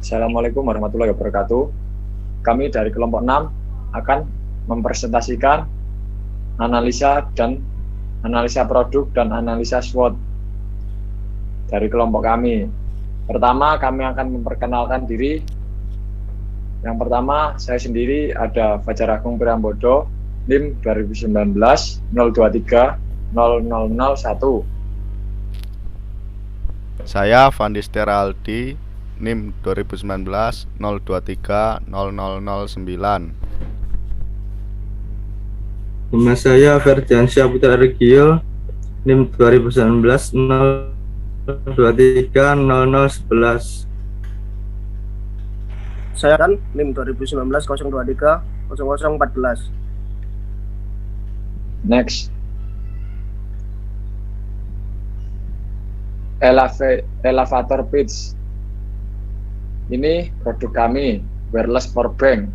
Assalamualaikum warahmatullahi wabarakatuh. Kami dari kelompok 6 akan mempresentasikan analisa produk dan analisa SWOT dari kelompok kami. Pertama, kami akan memperkenalkan diri. Yang pertama, saya sendiri ada Fajar Agung Priambodo, NIM 2019 023 0001. Saya Vandister Aldi, NIM 2019 023 0009. Nama saya Ferdiansyah Putra Regio, NIM 2019 023 0011. Saya kan NIM 2019 023 0014. Next. Elevator pitch. Ini produk kami, wireless powerbank.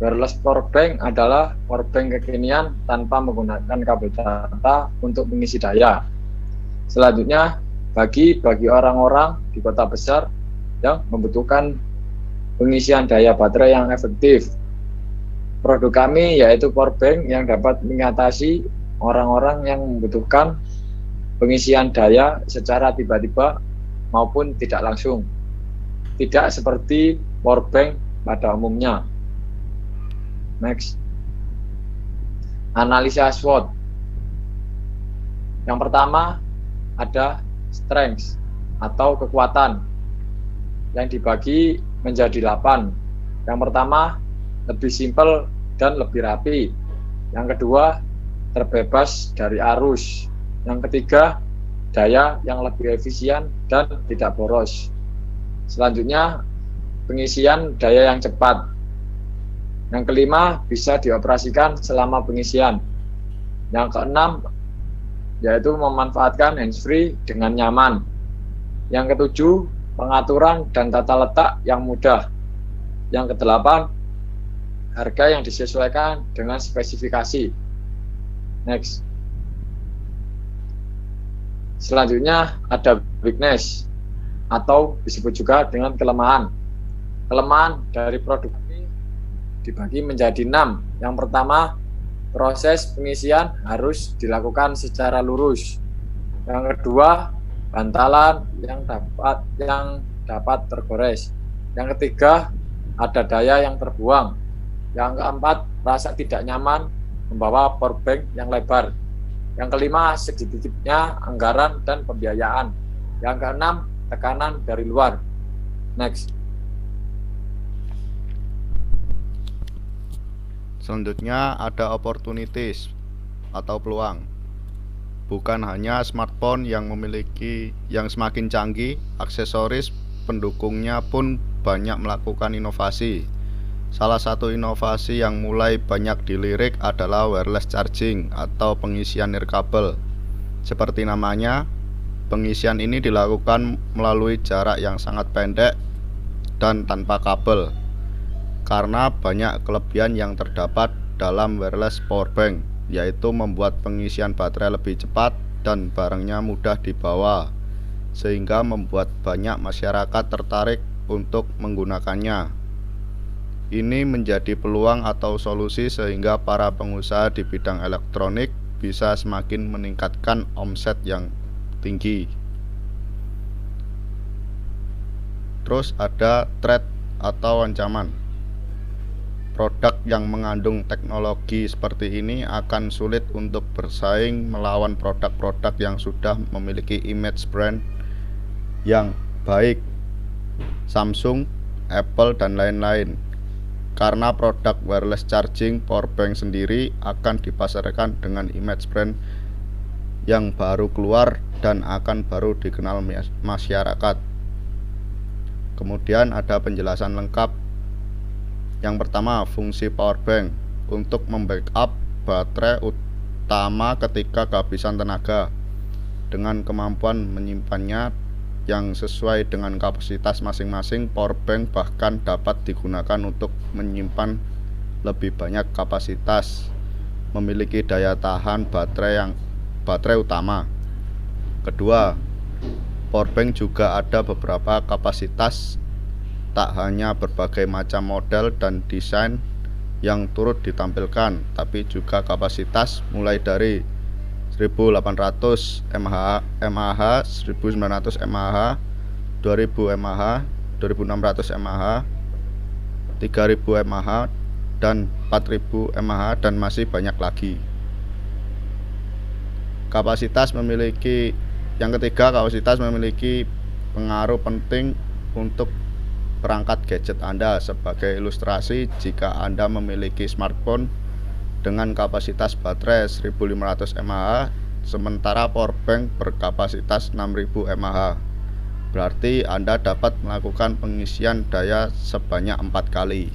Wireless powerbank adalah powerbank kekinian tanpa menggunakan kabel data untuk mengisi daya. Selanjutnya, bagi orang-orang di kota besar yang membutuhkan pengisian daya baterai yang efektif, produk kami yaitu powerbank yang dapat mengatasi orang-orang yang membutuhkan pengisian daya secara tiba-tiba maupun tidak langsung. Tidak seperti powerbank pada umumnya. Next. Analisa SWOT. Yang pertama ada strength atau kekuatan yang dibagi menjadi 8. Yang pertama lebih simpel dan lebih rapi. Yang kedua terbebas dari arus. Yang ketiga daya yang lebih efisien dan tidak boros. Selanjutnya pengisian daya yang cepat. Yang kelima bisa dioperasikan selama pengisian. Yang keenam yaitu memanfaatkan handsfree dengan nyaman. Yang ketujuh pengaturan dan tata letak yang mudah. Yang kedelapan harga yang disesuaikan dengan spesifikasi. Next. Selanjutnya ada weakness atau disebut juga dengan kelemahan. Kelemahan dari produk ini dibagi menjadi 6. Yang pertama, proses pengisian harus dilakukan secara lurus. Yang kedua, bantalan yang dapat tergores. Yang ketiga, ada daya yang terbuang. Yang keempat, rasa tidak nyaman membawa powerbank yang lebar. Yang kelima, sedikitnya anggaran dan pembiayaan. Yang keenam, tekanan dari luar. Next. Selanjutnya ada opportunities atau peluang. Bukan hanya smartphone yang semakin canggih, aksesoris pendukungnya pun banyak melakukan inovasi. Salah satu inovasi yang mulai banyak dilirik adalah wireless charging atau pengisian nirkabel. Seperti namanya, pengisian ini dilakukan melalui jarak yang sangat pendek dan tanpa kabel. Karena banyak kelebihan yang terdapat dalam wireless powerbank, yaitu membuat pengisian baterai lebih cepat dan barangnya mudah dibawa, sehingga membuat banyak masyarakat tertarik untuk menggunakannya. Ini menjadi peluang atau solusi sehingga para pengusaha di bidang elektronik bisa semakin meningkatkan omset yang tinggi. Terus ada threat atau ancaman. Produk yang mengandung teknologi seperti ini akan sulit untuk bersaing melawan produk-produk yang sudah memiliki image brand yang baik, Samsung, Apple, dan lain-lain. Karena produk wireless charging powerbank sendiri akan dipasarkan dengan image brand yang baru keluar dan akan baru dikenal masyarakat. Kemudian ada penjelasan lengkap. Yang pertama, fungsi powerbank untuk membackup baterai utama ketika kehabisan tenaga dengan kemampuan menyimpannya yang sesuai dengan kapasitas masing-masing. Powerbank bahkan dapat digunakan untuk menyimpan lebih banyak kapasitas, memiliki daya tahan baterai utama. Kedua, powerbank juga ada beberapa kapasitas tak hanya berbagai macam model dan desain yang turut ditampilkan, tapi juga kapasitas mulai dari 1800 mAh, 1900 mAh, 2000 mAh, 2600 mAh, 3000 mAh, dan 4000 mAh, dan masih banyak lagi. Yang ketiga, kapasitas memiliki pengaruh penting untuk perangkat gadget Anda. Sebagai ilustrasi, jika Anda memiliki smartphone dengan kapasitas baterai 1500 mAh sementara powerbank berkapasitas 6000 mAh, berarti Anda dapat melakukan pengisian daya sebanyak 4 kali.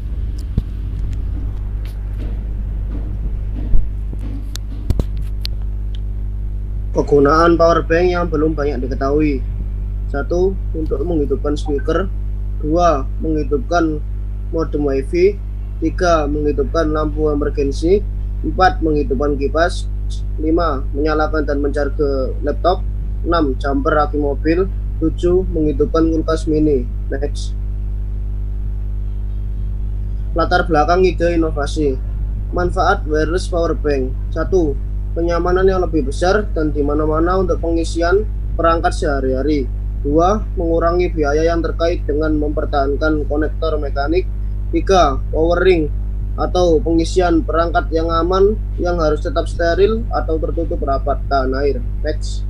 Penggunaan powerbank yang belum banyak diketahui. 1. Untuk menghidupkan speaker. 2. Menghidupkan modem wifi. 3. Menghidupkan lampu emergensi. 4. Menghidupkan kipas. 5. Menyalakan dan mencarge laptop. 6. Jumper aki mobil. 7. Menghidupkan kulkas mini. Next. Latar belakang ide inovasi. Manfaat wireless powerbank. 1. Kenyamanan yang lebih besar dan di mana-mana untuk pengisian perangkat sehari-hari. 2. Mengurangi biaya yang terkait dengan mempertahankan konektor mekanik. 3. Powering atau pengisian perangkat yang aman yang harus tetap steril atau tertutup rapat tahan air. Next.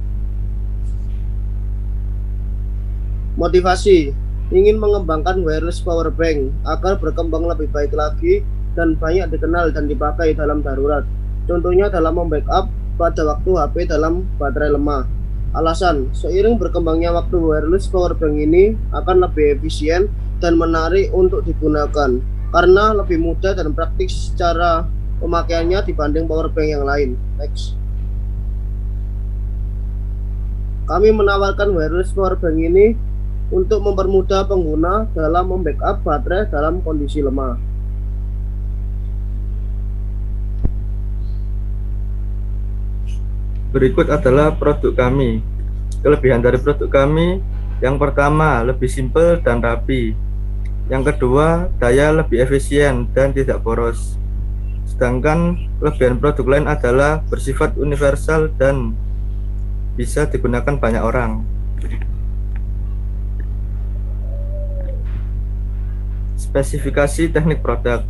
Motivasi. Ingin mengembangkan wireless powerbank agar berkembang lebih baik lagi dan banyak dikenal dan dipakai dalam darurat. Contohnya dalam membackup pada waktu HP dalam baterai lemah. Alasan, seiring berkembangnya waktu wireless powerbank ini akan lebih efisien dan menarik untuk digunakan karena lebih mudah dan praktis secara pemakaiannya dibanding powerbank yang lain. Next. Kami menawarkan wireless powerbank ini untuk mempermudah pengguna dalam membackup baterai dalam kondisi lemah. Berikut adalah produk kami. Kelebihan dari produk kami, yang pertama, lebih simpel dan rapi. Yang kedua, daya lebih efisien dan tidak boros. Sedangkan kelebihan produk lain adalah bersifat universal dan bisa digunakan banyak orang. Spesifikasi teknik produk.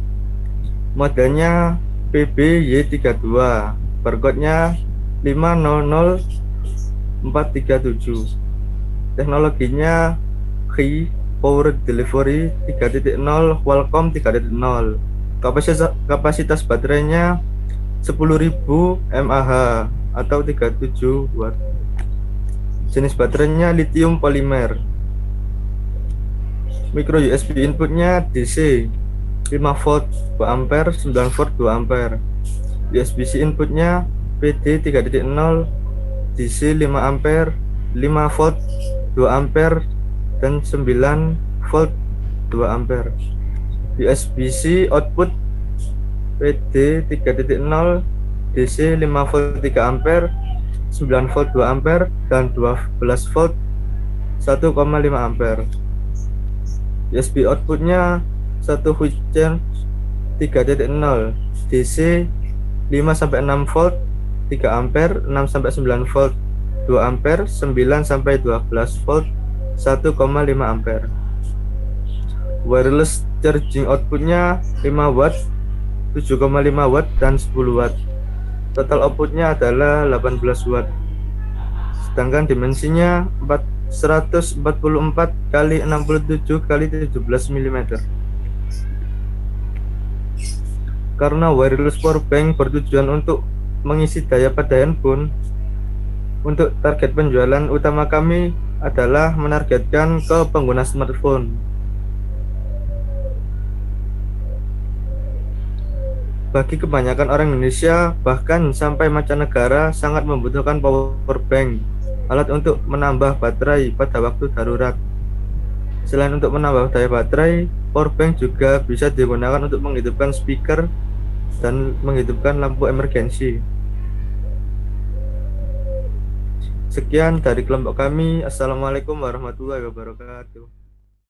Modelnya PBY32, barcode-nya 500437. Teknologinya Qi Power Delivery 3.0 Qualcomm 3.0. Kapasitas baterainya 10.000 mAh atau 37 watt. Jenis baterainya lithium polimer. Micro USB inputnya DC 5 volt 2 ampere, 9 volt 2 ampere. USB-C inputnya PD 3.0 DC 5 ampere, 5 volt 2 ampere, dan 9 volt 2 ampere. USB-C output PD 3.0 DC 5 volt 3 ampere, 9 volt 2 ampere, dan 12 volt 1,5 ampere. USB outputnya 1 quick charge 3.0 DC 5-6 volt 3 ampere, 6-9 volt 2 ampere, 9-12 volt 1,5 ampere. Wireless charging outputnya 5 watt, 7,5 watt, dan 10 watt. Total outputnya adalah 18 watt. Sedangkan dimensinya 144 x 67 x 17 mm. Karena wireless powerbank bertujuan untuk mengisi daya pada handphone, untuk target penjualan utama kami adalah menargetkan ke pengguna smartphone. Bagi kebanyakan orang Indonesia, bahkan sampai mancanegara, sangat membutuhkan powerbank, alat untuk menambah baterai pada waktu darurat. Selain untuk menambah daya baterai, powerbank juga bisa digunakan untuk menghidupkan speaker dan menghidupkan lampu emergensi. Sekian dari kelompok kami. Assalamualaikum warahmatullahi wabarakatuh.